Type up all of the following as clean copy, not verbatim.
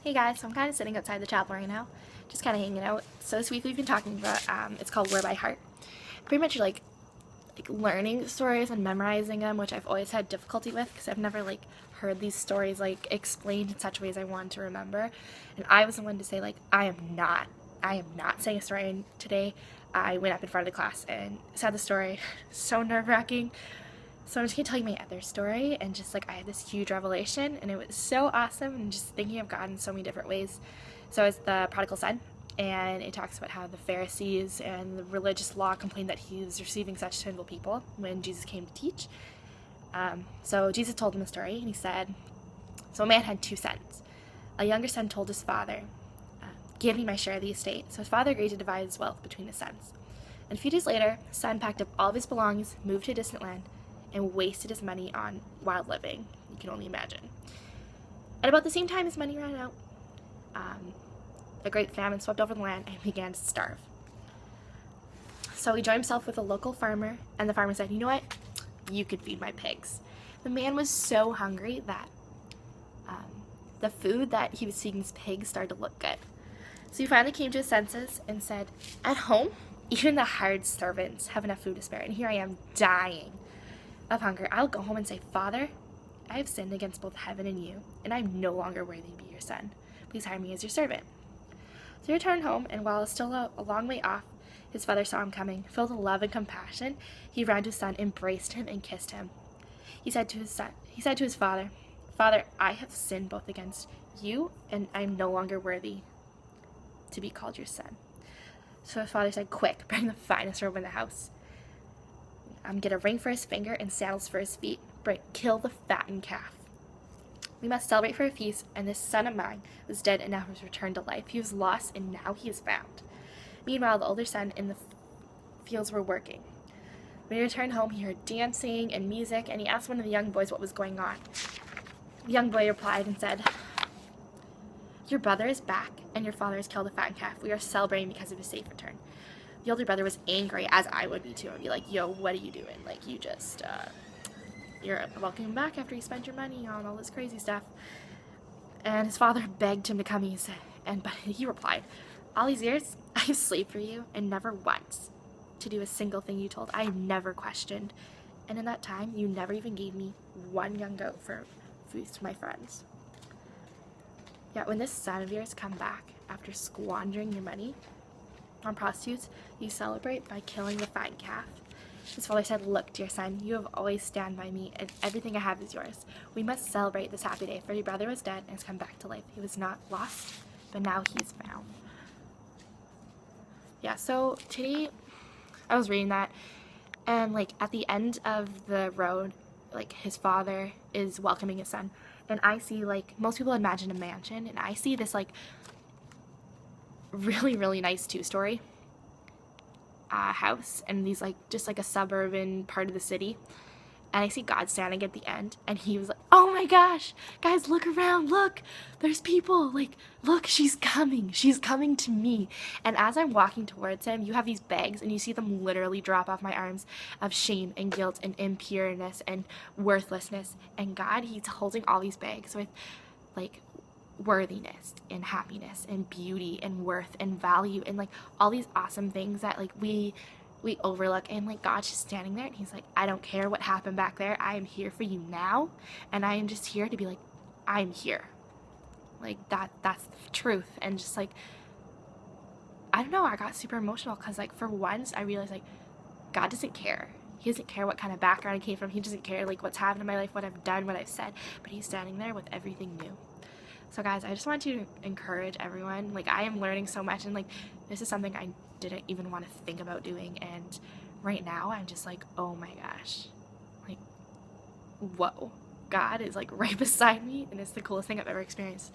Hey guys, so I'm kind of sitting outside the chapel right now, just kind of hanging out. So this week we've been talking about, it's called Word by Heart. Pretty much like learning stories and memorizing them, which I've always had difficulty with because I've never heard these stories explained in such ways I want to remember. And I was the one to say I am not saying a story today. I went up in front of the class and said the story. So nerve-wracking. So I'm just going to tell you my other story, and just I had this huge revelation, and it was so awesome, and just thinking of God in so many different ways. So it's the prodigal son, and it talks about how the Pharisees and the religious law complained that he was receiving such sinful people when Jesus came to teach. So Jesus told him the story, and he said, so a man had 2 sons. A younger son told his father, give me my share of the estate. So his father agreed to divide his wealth between his sons. And a few days later, the son packed up all of his belongings, moved to a distant land, and wasted his money on wild living. You can only imagine. At about the same time his money ran out, a great famine swept over the land, and he began to starve. So he joined himself with a local farmer, and the farmer said, you know what? You could feed my pigs. The man was so hungry that the food that he was feeding his pigs started to look good. So he finally came to his senses and said, at home, even the hired servants have enough food to spare, and here I am dying of hunger. I'll go home and say, Father, I have sinned against both heaven and you, and I am no longer worthy to be your son. Please hire me as your servant. So he returned home, and while still a long way off, his father saw him coming. Filled with love and compassion, he ran to his son, embraced him, and kissed him. He said to his father, Father, I have sinned both against you, and I am no longer worthy to be called your son. So his father said, quick, bring the finest robe in the house. Get a ring for his finger and sandals for his feet. Kill the fattened calf. We must celebrate for a feast, and this son of mine was dead and now has returned to life. He was lost and now he is found. Meanwhile, the older son in the fields were working. When he returned home, he heard dancing and music, and he asked one of the young boys what was going on. The young boy replied and said, your brother is back, and your father has killed a fattened calf. We are celebrating because of his safe return. The older brother was angry, as I would be too. I'd be like, yo, what are you doing? You just, you're welcoming him back after you spent your money on all this crazy stuff. And his father begged him to come, but he replied, all these years, I have slaved for you, and never once to do a single thing you told. I have never questioned. And in that time, you never even gave me one young goat for food to my friends. Yet when this son of yours come back after squandering your money on prostitutes, you celebrate by killing the fattened calf. His father said, look, dear son, you have always stand by me, and everything I have is yours. We must celebrate this happy day, for your brother was dead and has come back to life. He was not lost, but now he's found. Yeah, so today I was reading that, and at the end of the road, his father is welcoming his son, and I see most people imagine a mansion, and I see this really, really nice 2-story house, and these just a suburban part of the city, and I see God standing at the end, and he was like, oh my gosh, guys, look around, look, there's people, look, she's coming to me. And as I'm walking towards him, you have these bags, and you see them literally drop off my arms of shame and guilt and impureness and worthlessness, and God, he's holding all these bags with worthiness and happiness and beauty and worth and value and all these awesome things that we overlook, and God's just standing there, and he's like, I don't care what happened back there, I am here for you now, and I am just here to be I'm here. That's the truth. And just I don't know, I got super emotional because for once I realized God doesn't care. He doesn't care what kind of background I came from. He doesn't care what's happened in my life, what I've done, what I've said, but he's standing there with everything new. So guys, I just want to encourage everyone. I am learning so much, and this is something I didn't even want to think about doing, and right now I'm just oh my gosh, whoa, God is right beside me, and it's the coolest thing I've ever experienced.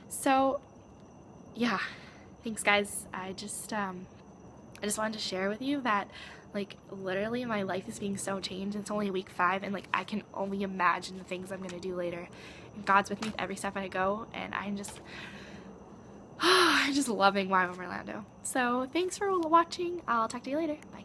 So yeah, thanks guys. I just wanted to share with you that literally my life is being so changed. It's only week 5, and I can only imagine the things I'm gonna do later. And God's with me every step I go, and I'm just loving Why I'm Orlando. So thanks for watching. I'll talk to you later. Bye.